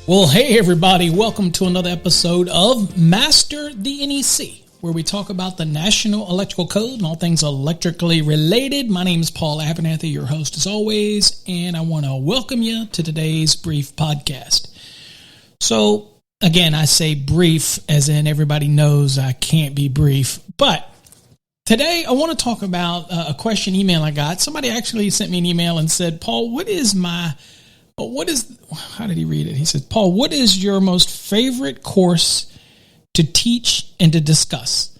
Well, hey everybody, welcome to another episode of Master the NEC, where we talk about the National Electrical Code and all things electrically related. My name is Paul Abernathy, your host as always, and I want to welcome you to today's brief podcast. So, again, I say brief as in everybody knows I can't be brief, but today I want to talk about a question email I got. Somebody actually sent me an email and said, Paul, how did he read it? He said, Paul, what is your most favorite course to teach and to discuss?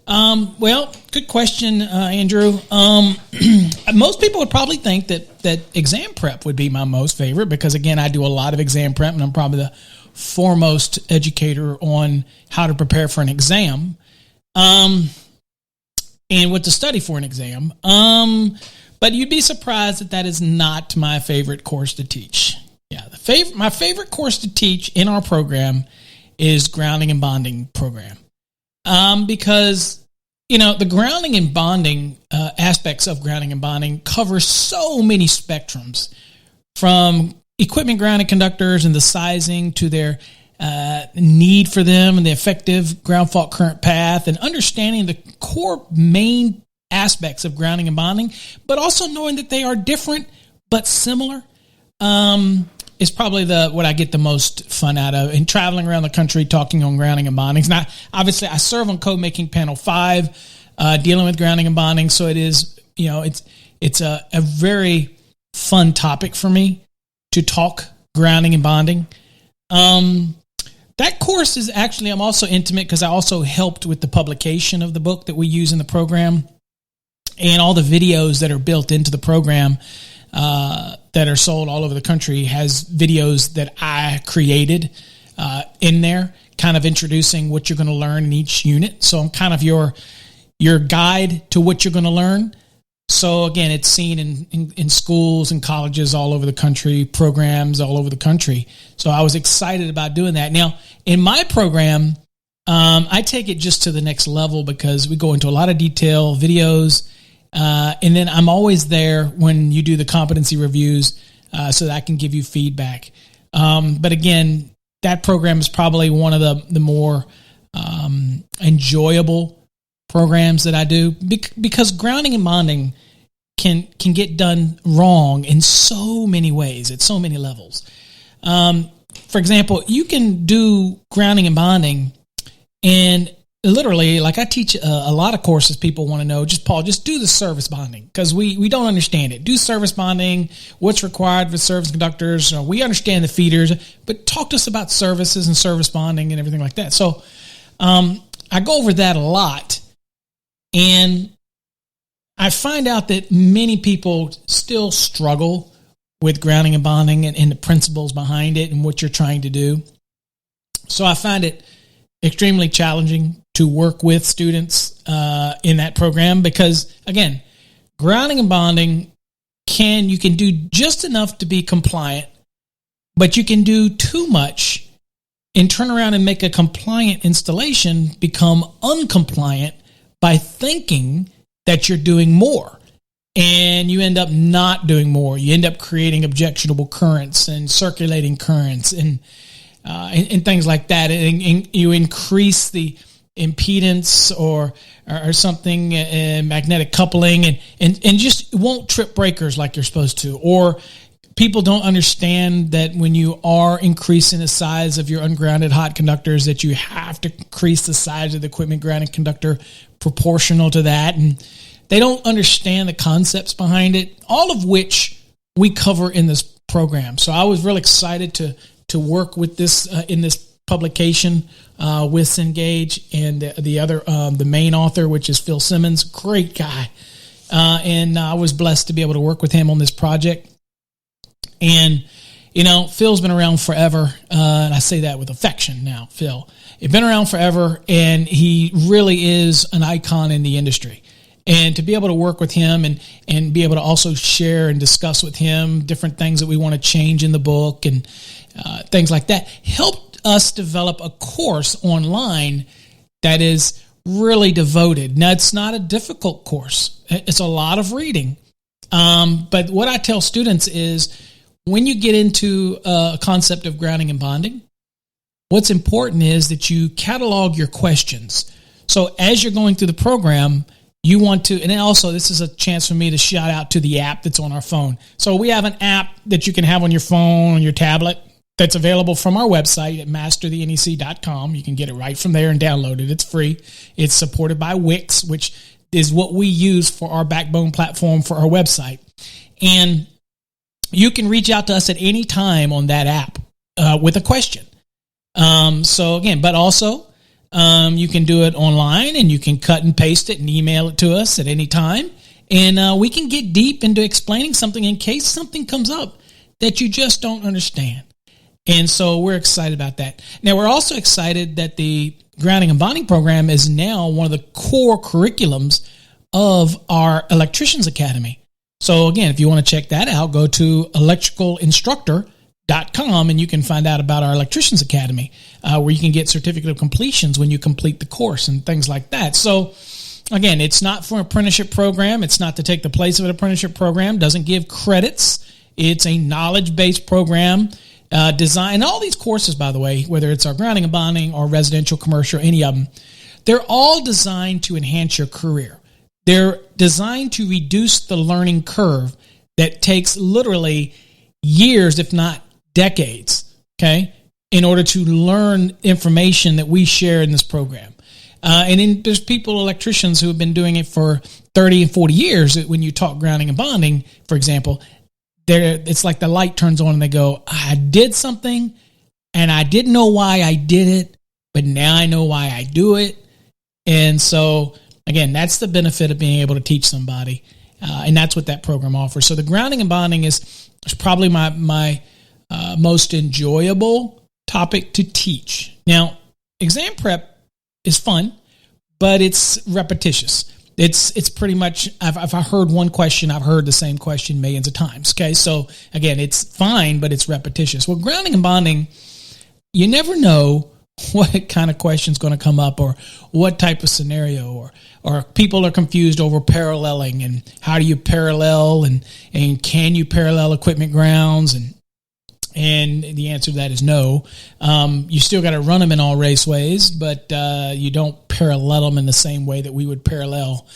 Well, good question, Andrew. Most people would probably think that exam prep would be my most favorite because, again, I do a lot of exam prep and I'm probably the foremost educator on how to prepare for an exam and what to study for an exam. But you'd be surprised that is not my favorite course to teach. Yeah, my favorite course to teach in our program is grounding and bonding program. Because, the grounding and bonding aspects of grounding and bonding cover so many spectrums, from equipment grounding conductors and the sizing to their need for them and the effective ground fault current path, and understanding the core main aspects of grounding and bonding, but also knowing that they are different but similar is probably what I get the most fun out of, and traveling around the country talking on grounding and bonding. Now, obviously, I serve on Code Making Panel 5, dealing with grounding and bonding, so it is, it's a very fun topic for me to talk grounding and bonding. That course is actually, I'm also intimate because I also helped with the publication of the book that we use in the program. And all the videos that are built into the program that are sold all over the country has videos that I created in there, kind of introducing what you're going to learn in each unit. So I'm kind of your guide to what you're going to learn. So again, it's seen in schools and colleges all over the country, programs all over the country. So I was excited about doing that. Now, in my program, I take it just to the next level because we go into a lot of detail, videos, and then I'm always there when you do the competency reviews so that I can give you feedback. But again, that program is probably one of the more enjoyable programs that I do because grounding and bonding can get done wrong in so many ways at so many levels. For example, you can do grounding and bonding and literally, like I teach a lot of courses, people want to know, Paul, just do the service bonding because we don't understand it. Do service bonding, what's required for service conductors. We understand the feeders, but talk to us about services and service bonding and everything like that. So I go over that a lot, and I find out that many people still struggle with grounding and bonding and the principles behind it and what you're trying to do. So I find it extremely challenging to work with students in that program because, again, grounding and bonding you can do just enough to be compliant, but you can do too much and turn around and make a compliant installation become uncompliant by thinking that you're doing more. And you end up not doing more. You end up creating objectionable currents and circulating currents and things like that. And you increase the impedance or something, magnetic coupling, and just won't trip breakers like you're supposed to. Or people don't understand that when you are increasing the size of your ungrounded hot conductors, that you have to increase the size of the equipment grounded conductor proportional to that. And they don't understand the concepts behind it, all of which we cover in this program. So I was really excited to work with this in this publication with Cengage and the main author, which is Phil Simmons, great guy. And I was blessed to be able to work with him on this project. And, Phil's been around forever. And I say that with affection now, Phil. He's been around forever, and he really is an icon in the industry. And to be able to work with him and be able to also share and discuss with him different things that we want to change in the book and things like that helped us develop a course online that is really devoted. Now, it's not a difficult course. It's a lot of reading. But what I tell students is when you get into a concept of grounding and bonding, what's important is that you catalog your questions. So as you're going through the program, you want to, and then also this is a chance for me to shout out to the app that's on our phone. So we have an app that you can have on your phone, on your tablet, that's available from our website at masterthenec.com. You can get it right from there and download it. It's free. It's supported by Wix, which is what we use for our backbone platform for our website. And you can reach out to us at any time on that app with a question. So again, but also you can do it online, and you can cut and paste it and email it to us at any time. And we can get deep into explaining something in case something comes up that you just don't understand. And so we're excited about that. Now, we're also excited that the Grounding and Bonding program is now one of the core curriculums of our Electricians Academy. So again, if you want to check that out, go to electricalinstructor.com and you can find out about our Electricians Academy, where you can get certificate of completions when you complete the course and things like that. So again, it's not for an apprenticeship program. It's not to take the place of an apprenticeship program. Doesn't give credits. It's a knowledge-based program. Design, all these courses, by the way, whether it's our grounding and bonding or residential, commercial, any of them, they're all designed to enhance your career. They're designed to reduce the learning curve that takes literally years, if not decades, okay, in order to learn information that we share in this program. And then there's people, electricians, who have been doing it for 30 and 40 years. When you talk grounding and bonding, for example, it's like the light turns on and they go, I did something and I didn't know why I did it, but now I know why I do it. And so, again, that's the benefit of being able to teach somebody. And that's what that program offers. So the grounding and bonding is probably my most enjoyable topic to teach. Now, exam prep is fun, but it's repetitious. It's pretty much, if I heard one question, I've heard the same question millions of times. Okay, so again, it's fine, but it's repetitious. Well, grounding and bonding, you never know what kind of question is going to come up, or what type of scenario, or people are confused over paralleling and how do you parallel, and can you parallel equipment grounds, and the answer to that is no. You still got to run them in all raceways, but you don't parallel them in the same way that we would parallel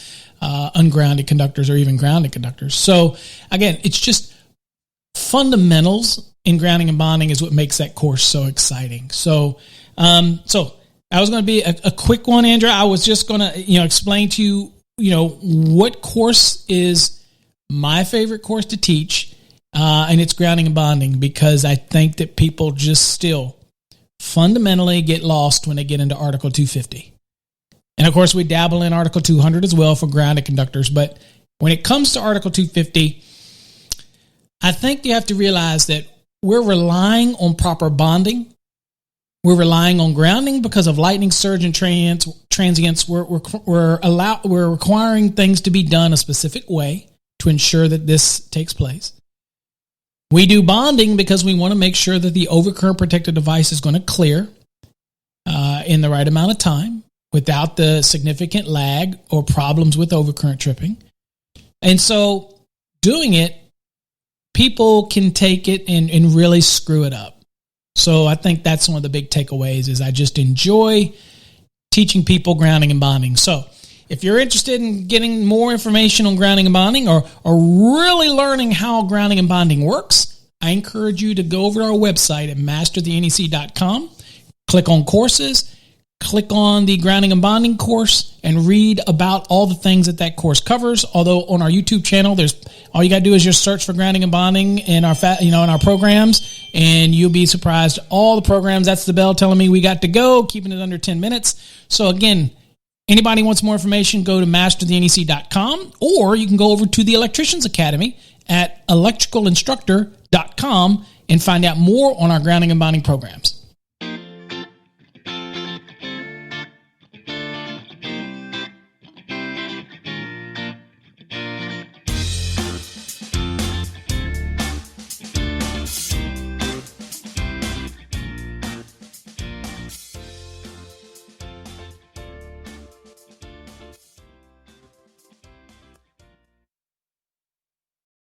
ungrounded conductors or even grounded conductors. So again, it's just fundamentals in grounding and bonding is what makes that course so exciting. So that was going to be a quick one, Andrea. I was just going to explain to you what course is my favorite course to teach. And it's grounding and bonding, because I think that people just still fundamentally get lost when they get into Article 250. And of course, we dabble in Article 200 as well for grounded conductors. But when it comes to Article 250, I think you have to realize that we're relying on proper bonding. We're relying on grounding because of lightning surge and transients. We're requiring things to be done a specific way to ensure that this takes place. We do bonding because we want to make sure that the overcurrent protected device is going to clear in the right amount of time without the significant lag or problems with overcurrent tripping. And so doing it, people can take it and really screw it up. So I think that's one of the big takeaways is I just enjoy teaching people grounding and bonding. So if you're interested in getting more information on grounding and bonding, or really learning how grounding and bonding works, I encourage you to go over to our website at masterthenec.com, click on courses, click on the grounding and bonding course, and read about all the things that course covers. Although on our YouTube channel, all you got to do is just search for grounding and bonding in our in our programs, and you'll be surprised. All the programs, that's the bell telling me we got to go, keeping it under 10 minutes. So again, anybody wants more information, go to masterthenec.com, or you can go over to the Electricians Academy at electricalinstructor.com and find out more on our grounding and bonding programs.